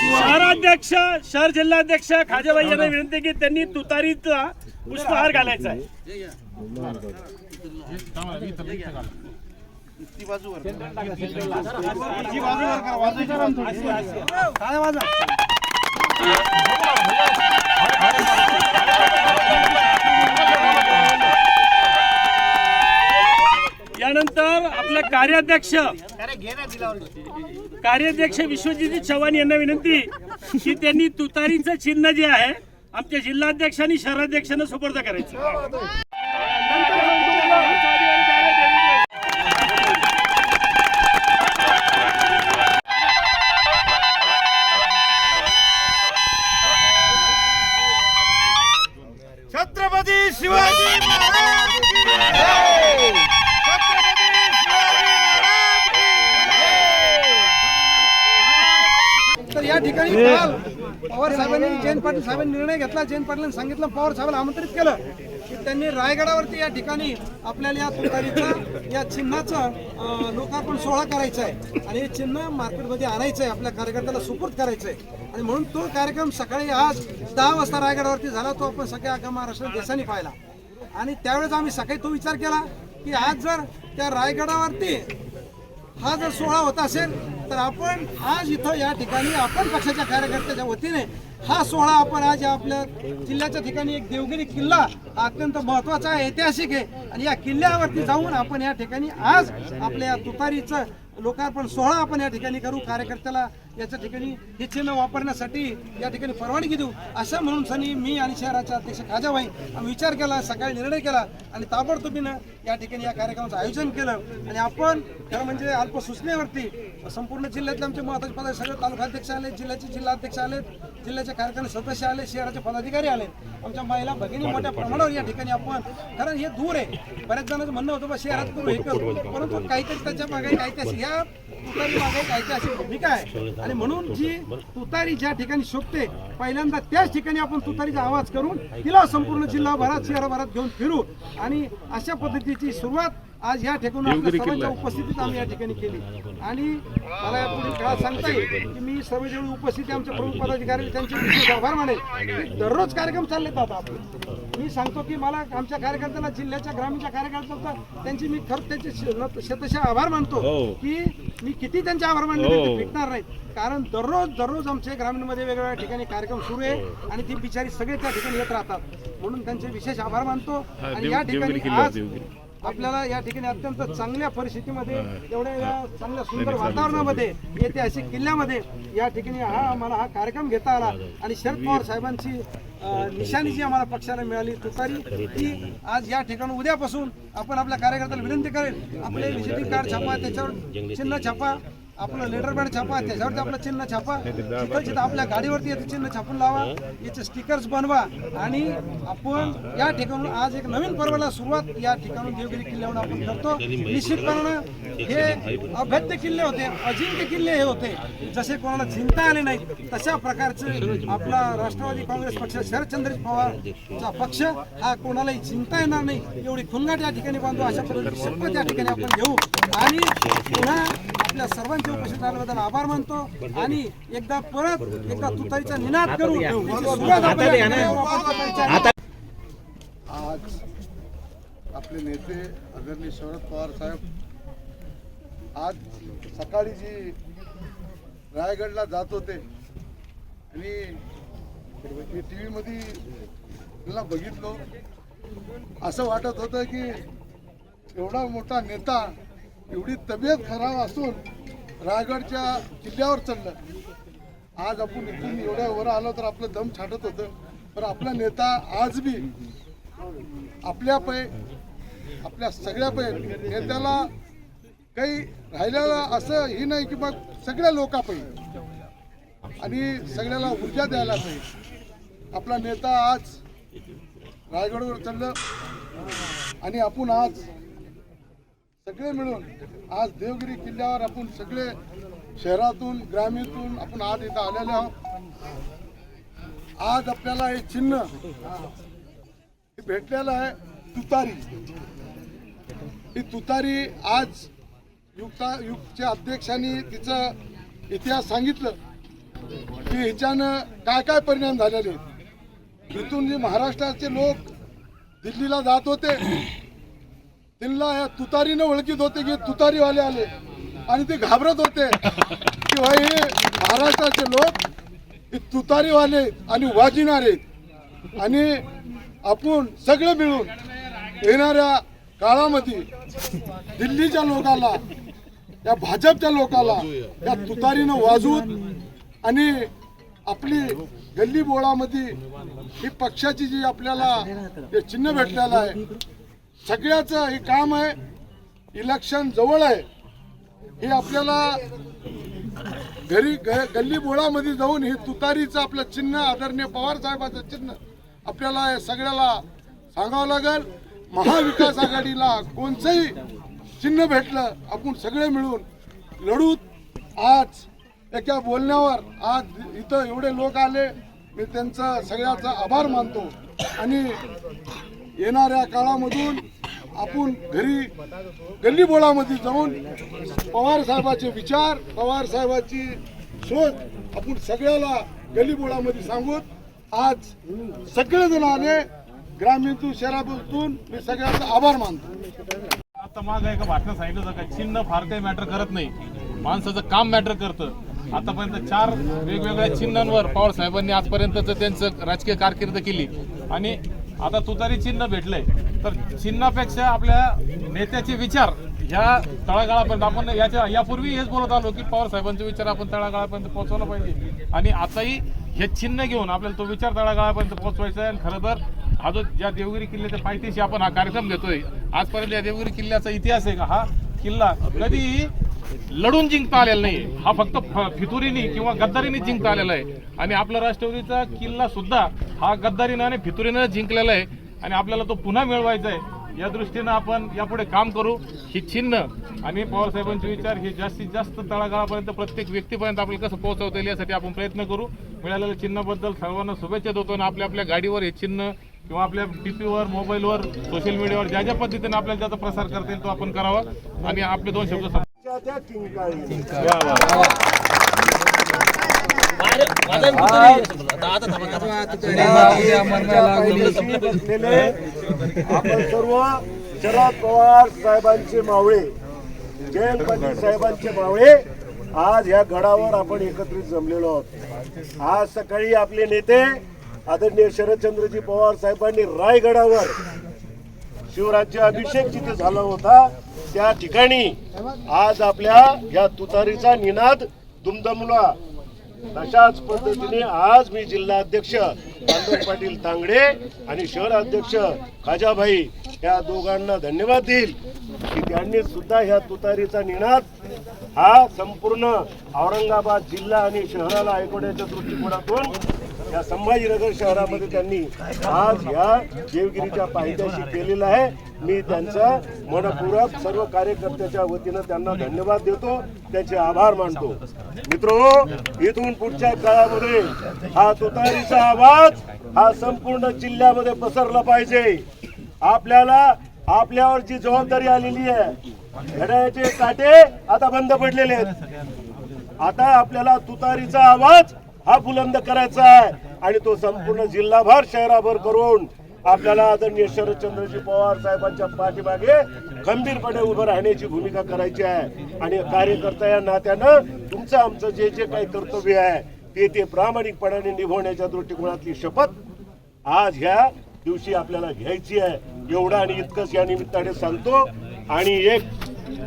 शहराध्यक्ष शहर जिल्हाध्यक्ष खाजेबाई यांना विनंती की त्यांनी तुतारीचा पुष्पहार घालायचा आहे. यानंतर आपले कार्याध्यक्ष विश्वजित चव्हाण यांना विनंती की त्यांनी तुतारीचं चिन्ह जे आहे आमच्या जिल्हाध्यक्ष आणि शहराध्यक्षांना सुपूर्द करायचं. छत्रपती शिवाजी महाराज की जय. छत्रपती शिवाजी महाराज की जय. तर या ठिकाणी काल पवार साहेबांनी जयंत पाटील साहेबांनी निर्णय घेतला. जयंत पाटलांनी सांगितलं, पवार साहेबांना आमंत्रित केलं की त्यांनी रायगडावरती या ठिकाणी आपल्याला या तुतारीचं या चिन्हाचं लोकार्पण सोहळा करायचा आहे आणि हे चिन्ह मार्केटमध्ये आणायचं आहे, आपल्या कार्यकर्त्याला सुपूर्द करायचं आहे. आणि म्हणून तो कार्यक्रम सकाळी आज 10 वाजता रायगडावरती झाला. तो आपण सगळ्या अख्ख्या महाराष्ट्रात देशाने पाहिला. आणि त्यावेळेस आम्ही सकाळी तो विचार केला की आज जर त्या रायगडावरती हा जर सोहळा होत असेल तर आपण आज इथं या ठिकाणी आपण पक्षाच्या कार्यकर्त्याच्या वतीने हा सोहळा आपण आज आपल्या जिल्ह्याच्या ठिकाणी एक देवगिरी किल्ला अत्यंत महत्त्वाचा आहे, ऐतिहासिक आहे. आणि या किल्ल्यावरती जाऊन आपण या ठिकाणी आज आपल्या तुतारीचं लोकार्पण सोहळा आपण या ठिकाणी करू. कार्यकर्त्याला याच्या ठिकाणी हे चिन्ह वापरण्यासाठी या ठिकाणी परवानगी देऊ असं म्हणून सनी मी आणि शहराचे अध्यक्ष खाजाबाई आम्ही विचार केला, सकाळी निर्णय केला आणि ताबडतोबीनं या ठिकाणी या कार्यक्रमाचं आयोजन केलं. आणि आपण खरं म्हणजे अल्प सूचनेवरती संपूर्ण जिल्ह्यातले आमचे महत्त्वाचे पदाधिकारी सगळे तालुकाध्यक्ष आले, जिल्ह्याचे जिल्हाध्यक्ष आले, जिल्ह्याचे कार्यकारी सदस्य आले, शहराचे पदाधिकारी आले, आमच्या महिला भगिनी मोठ्या प्रमाणावर या ठिकाणी आपण, कारण हे दूर आहे, बऱ्याच जणांचं म्हणणं होतं बा शहरात करू हे करू, परंतु काहीतरी त्याच्या मागे ऐतिहासिक या तुतारी मागे एक ऐतिहासिक भूमिका आहे. आणि म्हणून जी तुतारी ज्या ठिकाणी शोभते पहिल्यांदा त्याच ठिकाणी आपण तुतारीचा आवाज करून तिला संपूर्ण जिल्हाभरात शहराभरात घेऊन फिरू. आणि अशा पद्धतीची सुरुवात आज या ठिकाणी आपल्या सर्वांच्या उपस्थितीत आम्ही या ठिकाणी केली. आणि मला यापुढे काळात सांगता येईल की मी सर्व जेवढी उपस्थिती आमचे प्रमुख पदाधिकारी त्यांचे विशेष आभार मानेल. दररोज कार्यक्रम चालले जातात आपले. मी सांगतो की मला आमच्या कार्यकर्त्यांना जिल्ह्याच्या ग्रामीणच्या कार्यकर्त्यांचा त्यांची मी खरं त्यांचे शतशः आभार मानतो की मी किती त्यांचे आभार मानले ते भेटणार नाहीत. कारण दररोज आमच्या ग्रामीणमध्ये वेगवेगळ्या ठिकाणी कार्यक्रम सुरू आहे आणि ती बिचारी सगळे त्या ठिकाणी येत राहतात. म्हणून त्यांचे विशेष आभार मानतो. आणि या ठिकाणी आज आपल्याला या ठिकाणी अत्यंत चांगल्या परिस्थितीमध्ये एवढ्या चांगल्या सुंदर वातावरणामध्ये ऐतिहासिक किल्ल्यामध्ये या ठिकाणी आम्हाला हा कार्यक्रम घेता आला. आणि शरद पवार साहेबांची निशाणी जी आम्हाला पक्षाला मिळाली तुतारी ती आज या ठिकाणी उद्यापासून आपण आपल्या कार्यकर्त्याला विनंती करेल, आपले व्हिजिटिंग कार्ड छापा, त्याच्यावर चिन्ह छापा, आपलं लेटर पॅड छापा, त्याच्यावरती आपलं चिन्ह छापा, जिथं आपल्या गाडीवरती याचं चिन्ह छापून लावा, याचे स्टिकर्स बनवा. आणि आपण या ठिकाणून आज एक नवीन पर्वाला सुरुवात या ठिकाणून देवगिरी किल्ल्यावर आपण करतो. निश्चितपणे हे अभेद्य किल्ले होते, अजिंक्य किल्ले हे होते, जसे कोणाला जिंकता आले नाही तशा प्रकारचे आपला राष्ट्रवादी काँग्रेस पक्ष शरदचंद्र पवारचा पक्ष हा कोणालाही जिंकता येणार नाही एवढी खुणगाट या ठिकाणी बांधू. अशा पद्धतीची शपथ या ठिकाणी आपण घेऊ. आणि पुन्हा आपल्या सर्वांच्या उपस्थित राहिल्याबद्दल आभार मानतो. आणि एकदा तुतारीचा निनाद करू. आज आपले नेते आदरणीय शरद पवार साहेब आज सकाळी जी रायगडला जात होते आणि टी व्हीमध्ये तुला बघितलो, असं वाटत होतं की एवढा मोठा नेता एवढी तब्येत खराब असून रायगडच्या किल्ल्यावर चढलं. आज आपण इथून एवढ्या वर आलो तर आपलं दम छाटत होतं. पण आपला नेता आज बी आपल्या सगळ्या नेत्याला काही राहिलेला असं ही नाही की मग सगळ्या लोकांपायी आणि सगळ्याला ऊर्जा द्यायला पाहिजे. आपला नेता आज रायगडवर चढलं आणि आपण आज सगळे मिळून आज देवगिरी किल्ल्यावर आपण सगळे शहरातून ग्रामीणतून आपण आज इथं आलेले आहोत. आज आपल्याला हे चिन्ह भेटलेलं आहे तुतारी. ही तुतारी आज युगच्या अध्यक्षांनी तिचं इतिहास सांगितलं की ह्याच्यानं काय काय परिणाम झालेले. इथून जे महाराष्ट्राचे लोक दिल्लीला जात होते त्यांना या तुतारीनं ओळखीत होते की तुतारीवाले आले आणि ते घाबरत होते की भाई हे महाराष्ट्राचे लोक हे तुतारीवाले आणि वाजविणारे आणि आपण सगळे मिळून येणाऱ्या काळामध्ये दिल्लीच्या लोकांना या भाजपच्या लोकांना या तुतारीनं वाजवून आणि आपली गल्ली बोळामध्ये ही पक्षाची जी आपल्याला हे चिन्ह भेटलेलं आहे सगळ्याचं हे काम आहे. इलेक्शन जवळ आहे हे आपल्याला घरी गल्ली बोळामध्ये जाऊन हे तुतारीचं आपलं चिन्ह आदरणीय पवार साहेबाचं चिन्ह आपल्याला सगळ्याला सांगावं लागेल. महाविकास आघाडीला कोणचंही चिन्ह भेटलं आपण सगळे मिळून लढू. आज एका बोलण्यावर आज इथं एवढे लोक आले मी त्यांचा सगळ्याचा आभार मानतो आणि येणाऱ्या काळामधून आपण घरी गल्ली बोळामध्ये जाऊन पवार साहेबाचे विचार पवार साहेबाची शोध आपण सगळ्याला गल्ली बोळामध्ये सांगून आज सगळेजण आले ग्रामीणतून शहरातून मी सगळ्यांचा आभार मानतो. आता माझं एका भाषणात सांगितलं होतं का चिन्ह फार काही मॅटर करत नाही, माणसाचं काम मॅटर करतं. आतापर्यंत 4 वेगवेगळ्या चिन्हांवर पवार साहेबांनी आजपर्यंत त्यांचं राजकीय कारकीर्द केली आणि आता तुतारी चिन्ह भेटलंय. तर चिन्हापेक्षा आपल्या नेत्याचे विचार ह्या तळागाळापर्यंत आपण यापूर्वी हेच बोलत आलो की पवार साहेबांचे विचार आपण तळागाळापर्यंत पोहोचवला पाहिजे आणि आताही हे चिन्ह घेऊन आपल्याला तो विचार तळागाळापर्यंत पोहोचवायचा आहे. आणि खरं तर हा जो ज्या देवगिरी किल्ल्याच्या पायथ्याशी आपण हा कार्यक्रम घेतोय आजपर्यंत या देवगिरी किल्ल्याचा इतिहास आहे का हा किल्ला कधी लढून जिंकता आलेला नाही. हा फक्त फितुरीनी किंवा गद्दारीने जिंकता आलेला आहे आणि आपला राष्ट्रवादीचा किल्ला सुद्धा हा गद्दारीनं आणि फितुरीनं जिंकलेला आहे आणि आपल्याला तो पुन्हा मिळवायचा आहे. या दृष्टीनं आपण यापुढे काम करू. ही चिन्ह आणि पवार साहेबांचे विचार हे जास्तीत जास्त तळागाळापर्यंत प्रत्येक व्यक्तीपर्यंत आपल्याला कसं पोहोचवता येईल यासाठी आपण प्रयत्न करू. मिळालेल्या चिन्हाबद्दल सर्वांना शुभेच्छा देतो आणि आपल्या आपल्या गाडीवर हे चिन्ह किंवा आपल्या टीपीवर मोबाईलवर सोशल मीडियावर ज्या ज्या पद्धतीने आपल्याला त्याचा प्रसार करता येईल तो आपण करावा आणि आपले 2 शब्द आपण सर्व शरद पवार साहेबांचे मावळे जयंत पाटील साहेबांचे मावळे आज या गडावर आपण एकत्रित जमलेलो आहोत. आज सकाळी आपले नेते आदरणीय शरदचंद्रजी पवार साहेबांनी रायगडावर शिवराज्य अभिषेक जिथे झाला होता त्या ठिकाणी आज आपल्या या तुतारीचा निनाद दुमदमला. तशाच पद्धतीने आज मी जिल्हाध्यक्ष पांडुरंग पाटील तांगडे आणि शहर अध्यक्ष खाजाभाई या दोघांना धन्यवाद देईल की त्यांनी सुद्धा ह्या तुतारीचा निनाद हा संपूर्ण औरंगाबाद जिल्हा आणि शहराला ऐकवण्याच्या दृष्टिकोनातून या संभाजीनगर शहरामध्ये त्यांनी आज या देवगिरीच्या पायथ्याशी केलेला आहे. मी त्यांचा मनपूर्वक सर्व कार्यकर्त्याच्या वतीनं त्यांना धन्यवाद देतो, त्यांचे आभार मानतो. मित्रो, इथून पुढच्या काळामध्ये हा तुतारीचा आवाज हा संपूर्ण जिल्ह्यामध्ये पसरला पाहिजे. आपल्याला आपल्यावर जी जबाबदारी आलेली आहे, घड्याळाचे काटे आता बंद पडलेले आहेत. आता आपल्याला तुतारीचा आवाज हा बुलंद करायचा आहे आणि तो संपूर्ण जिल्हाभर शहराभर करून आपल्याला आदरणीय शरदचंद्रजी पवार साहेबांच्या पाठीमागे खंबीरपणे उभं राहण्याची भूमिका करायची आहे. आणि कार्यकर्ता या नात्यानं तुमचं आमचं जे जे काही कर्तव्य आहे ते प्रामाणिकपणाने निभवण्याच्या दृष्टिकोनातली शपथ आज ह्या दिवशी आपल्याला घ्यायची आहे. एवढं आणि इतकंच या निमित्ताने सांगतो आणि एक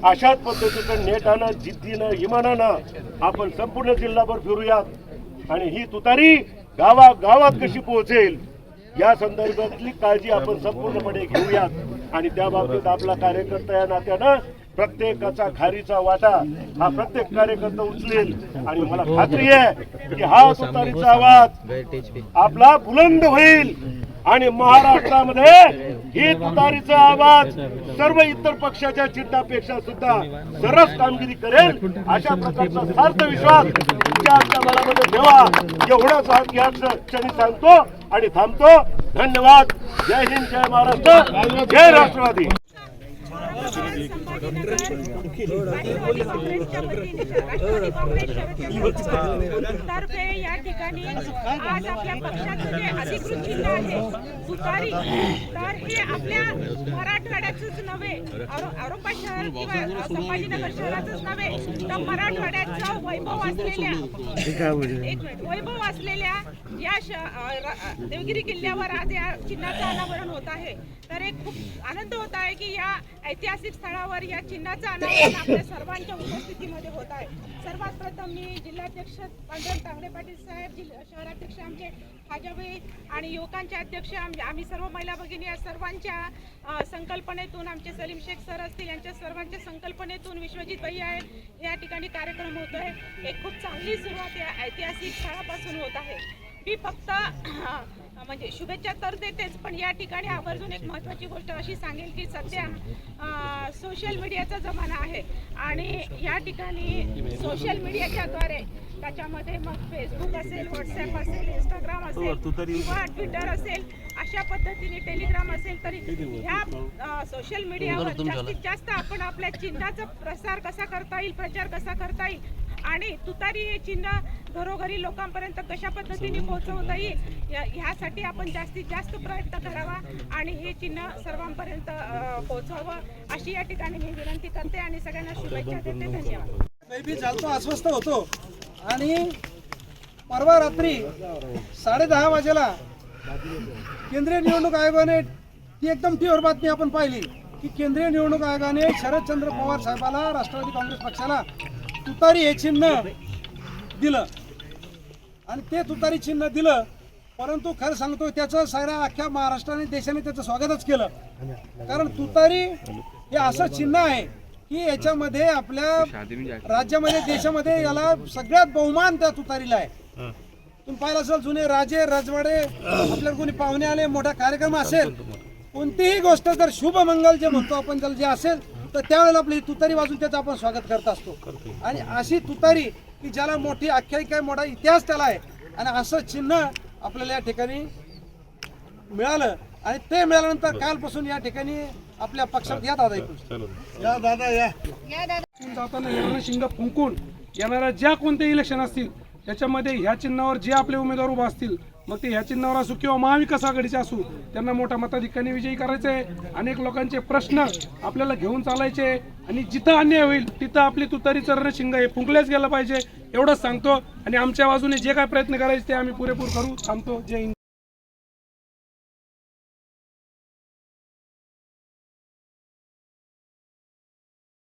अशाच पद्धतीचं नेटानं जिद्दीनं इमानानं आपण संपूर्ण जिल्हाभर फिरूयात आणि ही तुतारी गावागावात कशी पोहोचेल या संदर्भातली काळजी आपण संपूर्णपणे घेऊयात. आणि त्या बाबतीत आपला कार्यकर्ता या नात्यानं प्रत्येकाचा खारीचा वाटा हा प्रत्येक कार्यकर्ता उचलेल आणि मला खात्री आहे की हा तुतारीचा आवाज आपला बुलंद होईल आणि महाराष्ट्रामध्ये ही तुतारीचा आवाज सर्व इतर पक्षाच्या चिन्हापेक्षा सुद्धा सरस कामगिरी करेल अशा प्रकारचा सार्थ विश्वास तुमच्या आमच्या मनामध्ये ठेवा. एवढाच या क्षणी सांगतो आणि थांबतो. धन्यवाद. जय हिंद, जय महाराष्ट्र, जय राष्ट्रवादी. संभाजीनगर राष्ट्रवादी काँग्रेसच्या वतीने राष्ट्रवादी काँग्रेस शरद पवार तर्फे या ठिकाणी आज आपल्या पक्षाचं जे अधिकृत चिन्ह आहे तुतारी, तर हे आपल्या मराठवाड्याचंच नव्हे, औरंगाबाद शहर किंवा संभाजीनगर शहराचंच नव्हे तर मराठवाड्याचा वैभव असलेल्या या देवगिरी किल्ल्यावर आज या चिन्हाचं अनावरण होत आहे. तर एक खूप आनंद होत आहे की या ऐतिहासिक स्थळावर या चिन्हाचं अनावरण आपल्या सर्वांच्या उपस्थितीमध्ये होत आहे. सर्वात प्रथम मी जिल्हाध्यक्ष पांडुरंग तांगडे पाटील साहेब, शहराध्यक्ष आमचे हाजाबाई आणि युवकांचे अध्यक्ष आम्ही सर्व महिला भगिनी या सर्वांच्या संकल्पनेतून आमचे सलीम शेख सर असतील यांच्या सर्वांच्या संकल्पनेतून विश्वजित भाई आहे या ठिकाणी कार्यक्रम होतो आहे. एक खूप चांगली सुरुवात या ऐतिहासिक स्थळापासून होत आहे. मी फक्त म्हणजे शुभेच्छा तर देतेच, पण या ठिकाणी आवर्जून एक महत्त्वाची गोष्ट अशी सांगेल की सध्या सोशल मीडियाचा जमाना आहे आणि या ठिकाणी सोशल मीडियाच्या द्वारे त्याच्यामध्ये मग फेसबुक असेल, व्हॉट्सॲप असेल, इंस्टाग्राम असेल किंवा ट्विटर असेल, अशा पद्धतीने टेलिग्राम असेल, तरी ह्या सोशल मीडियावर जास्तीत जास्त आपण आपल्या चिन्हाचा प्रसार कसा करता येईल, प्रचार कसा करता येईल आणि तुतारी हे चिन्ह घरोघरी लोकांपर्यंत कशा पद्धतीने पोहोचवता येईल ह्यासाठी आपण जास्तीत जास्त प्रयत्न करावा आणि हे चिन्ह सर्वांपर्यंत पोहोचवावं अशी या ठिकाणी मी विनंती करते आणि सगळ्यांना शुभेच्छा देते. धन्यवाद. मी चालतो अस्वस्थ होतो आणि परवा रात्री 10:30 वाजेला केंद्रीय निवडणूक आयोगाने ती एकदम टीव्हीवर बातमी आपण पाहिली की केंद्रीय निवडणूक आयोगाने शरदचंद्र पवार साहेबाला, राष्ट्रवादी काँग्रेस पक्षाला तुतारी हे चिन्ह दिलं आणि ते तुतारी चिन्ह दिलं. परंतु खरं सांगतो त्याचं साऱ्या अख्ख्या महाराष्ट्राने, देशाने त्याचं स्वागतच केलं. कारण तुतारी हे असं चिन्ह आहे की याच्यामध्ये आपल्या राज्यामध्ये, देशामध्ये याला सगळ्यात बहुमान त्या तुतारीला आहे. तुम्ही पाहिलं असेल जुने राजे राजवाडे, आपल्याला कोणी पाहुणे आले, मोठा कार्यक्रम असेल, कोणतीही गोष्ट जर शुभ मंगल जे म्हणतो आपण त्याला जे असेल तर त्यावेळेला आपली तुतारी वाजून त्याचं आपण स्वागत करत असतो. आणि अशी तुतारी की ज्याला मोठी आख्यायिका आहे, मोठा इतिहास त्याला आहे आणि असं चिन्ह आपल्याला या ठिकाणी मिळालं आणि ते मिळाल्यानंतर कालपासून या ठिकाणी आपल्या पक्षात या दादा जाताना येणारं शिंग फुंकून येणाऱ्या ज्या कोणत्या इलेक्शन असतील त्याच्यामध्ये ह्या चिन्हावर जे आपले उमेदवार उभा असतील, मग ते ह्या चिन्हावर असू किंवा महाविकास आघाडीचे असू, त्यांना मोठ्या मताधिक्याने विजयी करायचे आहे. अनेक लोकांचे प्रश्न आपल्याला घेऊन चालायचे आणि जिथं अन्याय होईल तिथं आपली तुतारीचं रणशिंग हे फुंकल्याच गेलं पाहिजे एवढंच सांगतो आणि आमच्या बाजूने जे काय प्रयत्न करायचे ते आम्ही पुरेपूर करू. थांबतो. जय हिंद.